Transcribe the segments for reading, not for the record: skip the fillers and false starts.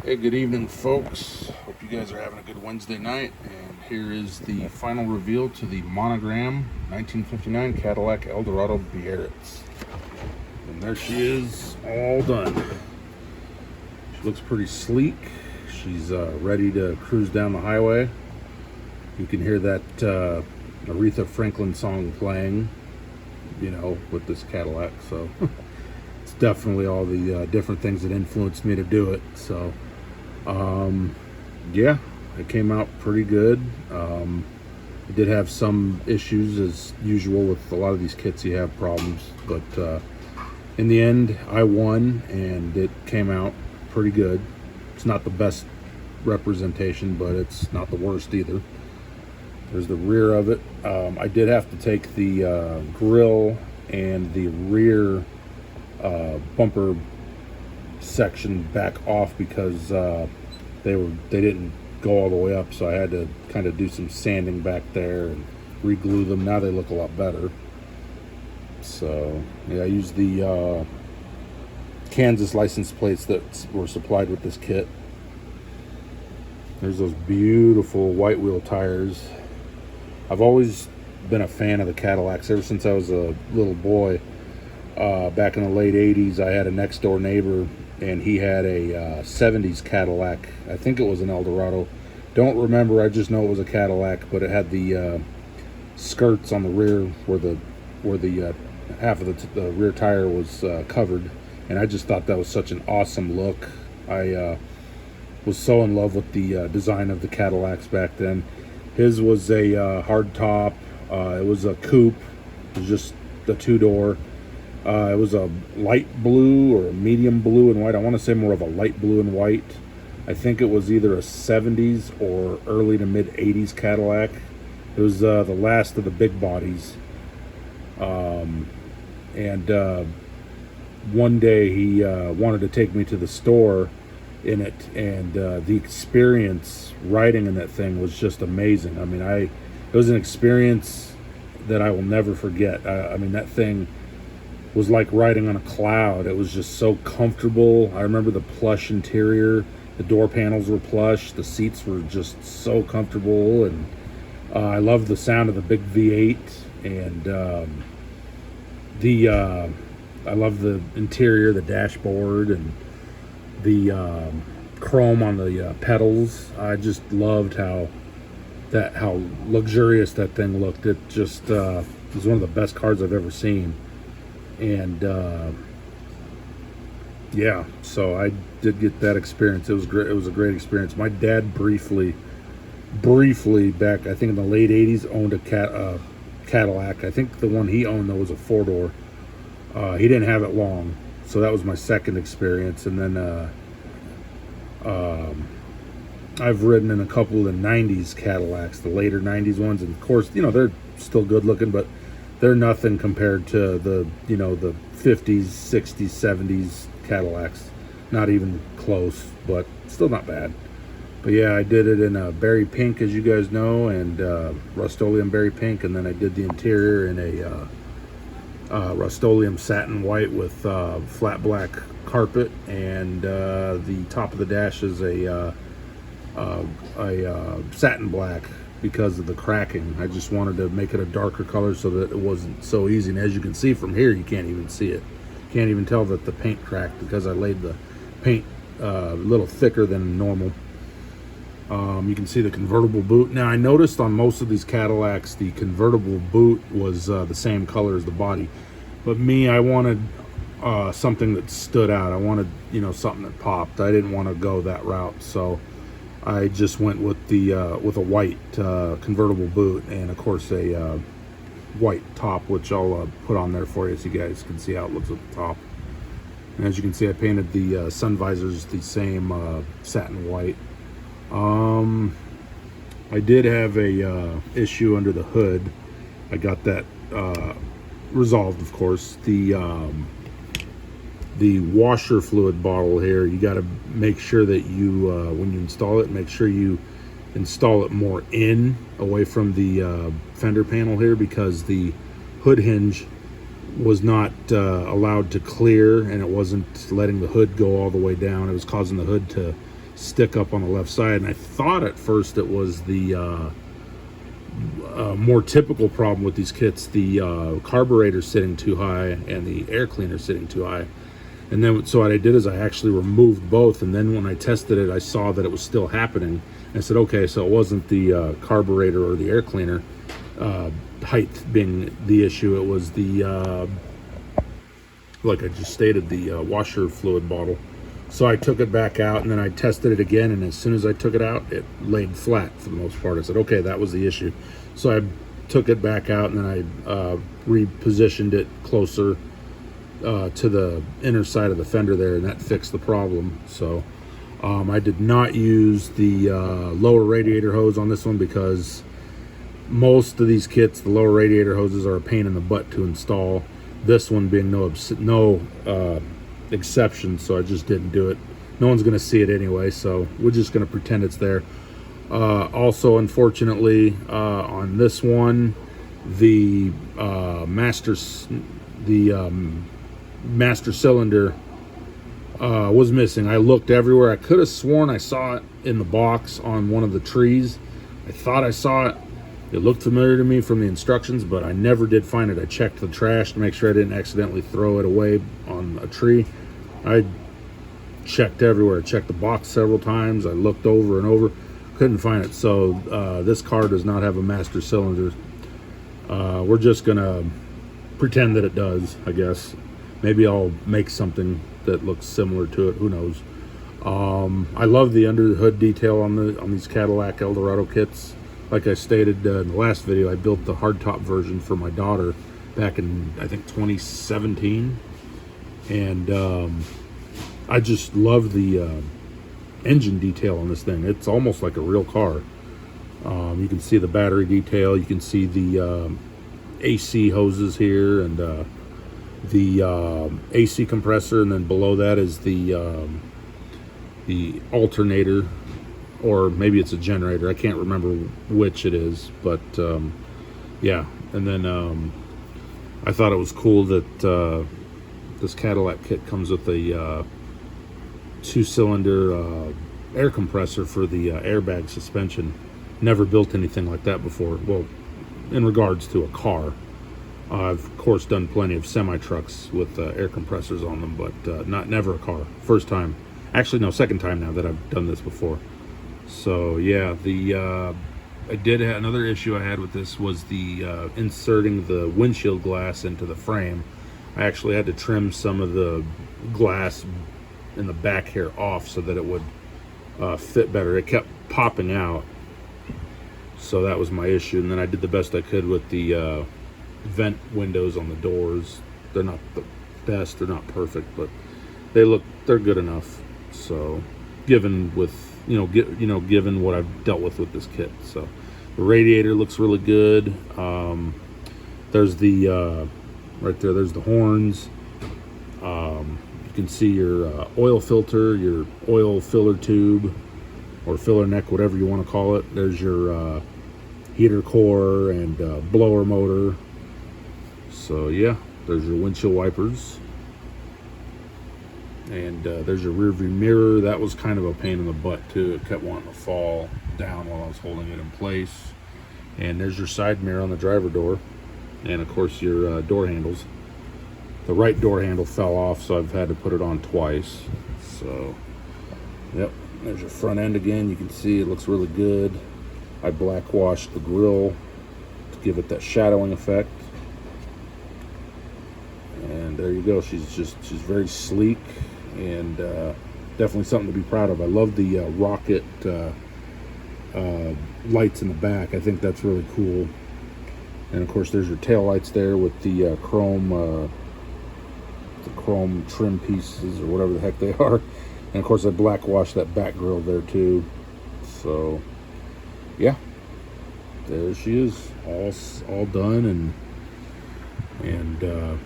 Hey, good evening, folks. Hope you guys are having a good Wednesday night. And here is the final reveal to the Monogram 1959 Cadillac Eldorado Biarritz. And there she is, all done. She looks pretty sleek. She's ready to cruise down the highway. You can hear that Aretha Franklin song playing, you know, with this Cadillac. So it's definitely all the different things that influenced me to do it. So yeah, it came out pretty good. It did have some issues, as usual with a lot of these kits. You have problems, but in the end I won and it came out pretty good. It's not the best representation, but it's not the worst either. There's the rear of it. I did have to take the grill and the rear bumper section back off because they didn't go all the way up, so I had to kind of do some sanding back there and re-glue them. Now they look a lot better. So yeah, I used the Kansas license plates that were supplied with this kit. There's those beautiful white wheel tires. I've always been a fan of the Cadillacs ever since I was a little boy. Back in the late 80s, I had a next door neighbor and he had a 70s Cadillac. I think it was an Eldorado. Don't remember, I just know it was a Cadillac, but it had the skirts on the rear where the half of the rear tire was covered, and I just thought that was such an awesome look. I was so in love with the design of the Cadillacs back then. His was a hard top. It was a coupe. It was just the two-door. It was a light blue or a medium blue and white. I want to say more of a light blue and white. I think it was either a 70s or early to mid 80s Cadillac. It was the last of the big bodies. And one day he wanted to take me to the store in it, and the experience riding in that thing was just amazing. I mean, it was an experience that I will never forget. I mean, that thing was like riding on a cloud. It was just so comfortable. I remember the plush interior. The door panels were plush. The seats were just so comfortable, and I loved the sound of the big V8, and I love the interior, the dashboard, and the chrome on the pedals. I just loved how luxurious that thing looked. It just was one of the best cars I've ever seen. And yeah, so I did get that experience. It was great. It was a great experience. My dad briefly back, I think in the late 80s, owned a Cadillac. I think the one he owned though was a four-door. He didn't have it long, so that was my second experience. And then I've ridden in a couple of the 90s Cadillacs, the later 90s ones, and of course, you know, they're still good looking, but they're nothing compared to the 50s, 60s, 70s Cadillacs. Not even close, but still not bad. But yeah, I did it in a berry pink, as you guys know, and Rust-Oleum berry pink, and then I did the interior in a Rust-Oleum satin white with flat black carpet, and the top of the dash is a satin black because of the cracking. I just wanted to make it a darker color so that it wasn't so easy. And as you can see from here, you can't even see it. Can't even tell that the paint cracked because I laid the paint a little thicker than normal. You can see the convertible boot. Now, I noticed on most of these Cadillacs, the convertible boot was the same color as the body. But me, I wanted something that stood out. I wanted, something that popped. I didn't want to go that route, so I just went with with a white convertible boot, and of course a white top, which I'll put on there for you so you guys can see how it looks at the top. And as you can see, I painted the sun visors the same satin white. I did have a issue under the hood. I got that resolved, of course. The washer fluid bottle here, you got to make sure that you when you install it, make sure you install it more away from the fender panel here, because the hood hinge was not allowed to clear, and it wasn't letting the hood go all the way down. It was causing the hood to stick up on the left side, and I thought at first it was the more typical problem with these kits, the carburetor sitting too high and the air cleaner sitting too high. And then so what I did is I actually removed both, and then when I tested it, I saw that it was still happening. I said, okay, so it wasn't the carburetor or the air cleaner height being the issue. It was the like I just stated, the washer fluid bottle. So I took it back out, and then I tested it again, and as soon as I took it out, it laid flat for the most part. I said, okay, that was the issue. So I took it back out, and then I repositioned it closer to the inner side of the fender there, and that fixed the problem. So I did not use the lower radiator hose on this one, because most of these kits, the lower radiator hoses are a pain in the butt to install. This one being no exception, so I just didn't do it. No one's going to see it anyway, so we're just going to pretend it's there. Also, unfortunately, on this one, the master cylinder was missing. I looked everywhere. I could have sworn I saw it in the box on one of the trees. I thought I saw it. It looked familiar to me from the instructions, but I never did find it. I checked the trash to make sure I didn't accidentally throw it away on a tree. I checked everywhere. I checked the box several times. I looked over and over. Couldn't find it. So this car does not have a master cylinder. We're just going to pretend that it does, I guess. Maybe I'll make something that looks similar to it. Who knows? I love the under the hood detail on these Cadillac Eldorado kits. Like I stated in the last video, I built the hardtop version for my daughter back in, I think, 2017. And I just love the engine detail on this thing. It's almost like a real car. You can see the battery detail. You can see the AC hoses here, and the AC compressor, and then below that is the alternator, or maybe it's a generator. I can't remember which it is, but yeah. And then I thought it was cool that this Cadillac kit comes with a 2-cylinder air compressor for the airbag suspension. Never built anything like that before. Well, in regards to a car, I've of course done plenty of semi-trucks with air compressors on them, but never a car. First time, actually no, second time now that I've done this before. So yeah, I did have another issue I had with this was the inserting the windshield glass into the frame. I actually had to trim some of the glass in the back here off so that it would fit better. It kept popping out, so that was my issue. And then I did the best I could with the vent windows on the doors. They're not the best, they're not perfect, but they're good enough. So given what I've dealt with this kit. So the radiator looks really good. There's the right there, there's the horns. You can see your oil filter, your oil filler tube, or filler neck, whatever you want to call it. There's your heater core and blower motor. So yeah, there's your windshield wipers. And there's your rear view mirror. That was kind of a pain in the butt too. It kept wanting to fall down while I was holding it in place. And there's your side mirror on the driver door. And of course your door handles. The right door handle fell off, so I've had to put it on twice. So, yep, there's your front end again. You can see it looks really good. I black washed the grille to give it that shadowing effect. And there you go. She's very sleek, and definitely something to be proud of. I love the rocket lights in the back. I think that's really cool. And of course there's your tail lights there with the chrome trim pieces, or whatever the heck they are. And of course I black washed that back grille there too. So yeah, there she is, all done and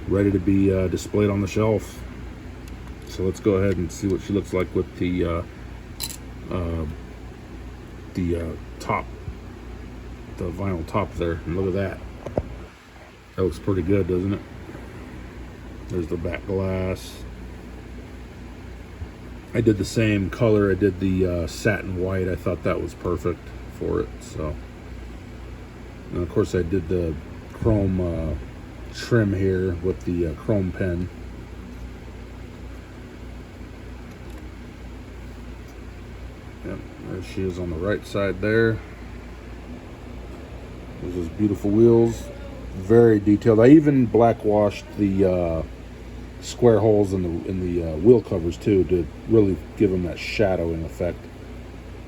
ready to be displayed on the shelf. So let's go ahead and see what she looks like with the top, the vinyl top there. And look at that. That looks pretty good, doesn't it? There's the back glass. I did the same color. I did the satin white. I thought that was perfect for it. So, and of course I did the chrome trim here with the chrome pen. Yep, there she is on the right side there. There's those beautiful wheels, very detailed. I even black washed the square holes in the wheel covers too, to really give them that shadowing effect.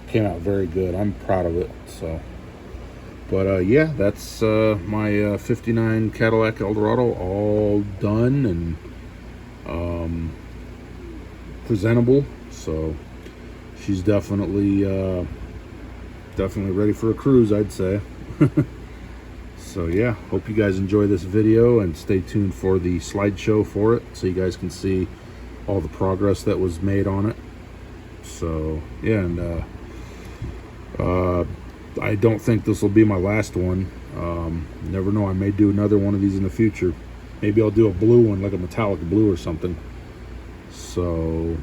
Came out very good. I'm proud of it. So, but yeah, that's my 59 Cadillac Eldorado, all done and presentable. So she's definitely ready for a cruise, I'd say. So yeah, hope you guys enjoy this video and stay tuned for the slideshow for it, so you guys can see all the progress that was made on it. So yeah, and I don't think this will be my last one. Never know, I may do another one of these in the future. Maybe I'll do a blue one, like a metallic blue or something. So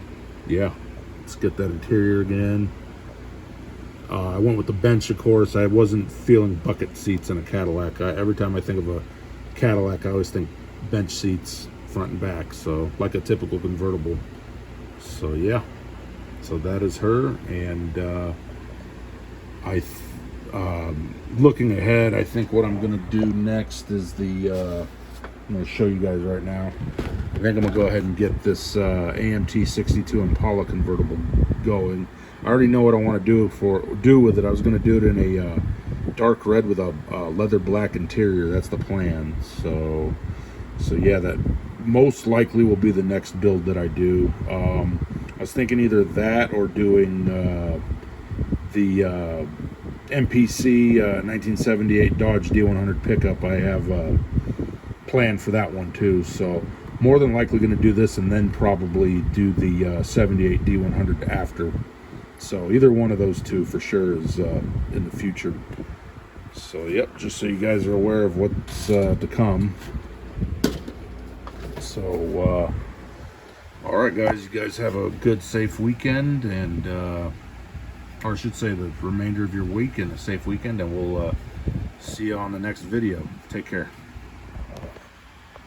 yeah, let's get that interior again. I went with the bench, of course. I wasn't feeling bucket seats in a Cadillac. Every time I think of a Cadillac, I always think bench seats, front and back. So like a typical convertible. So yeah, so that is her. And looking ahead, I think what I'm gonna do next is I'm gonna show you guys right now. I think I'm gonna go ahead and get this AMT 62 Impala convertible going. I already know what I want to do with it. I was going to do it in a dark red with a leather black interior. That's the plan. So yeah, that most likely will be the next build that I do. I was thinking either that or doing the MPC 1978 Dodge D100 pickup. I have planned for that one too. So more than likely going to do this and then probably do the 78 D100 after. So either one of those two for sure is in the future. So yep, just so you guys are aware of what's to come. So all right guys, you guys have a good safe weekend, and or I should say the remainder of your week, and a safe weekend, and we'll see you on the next video. Take care.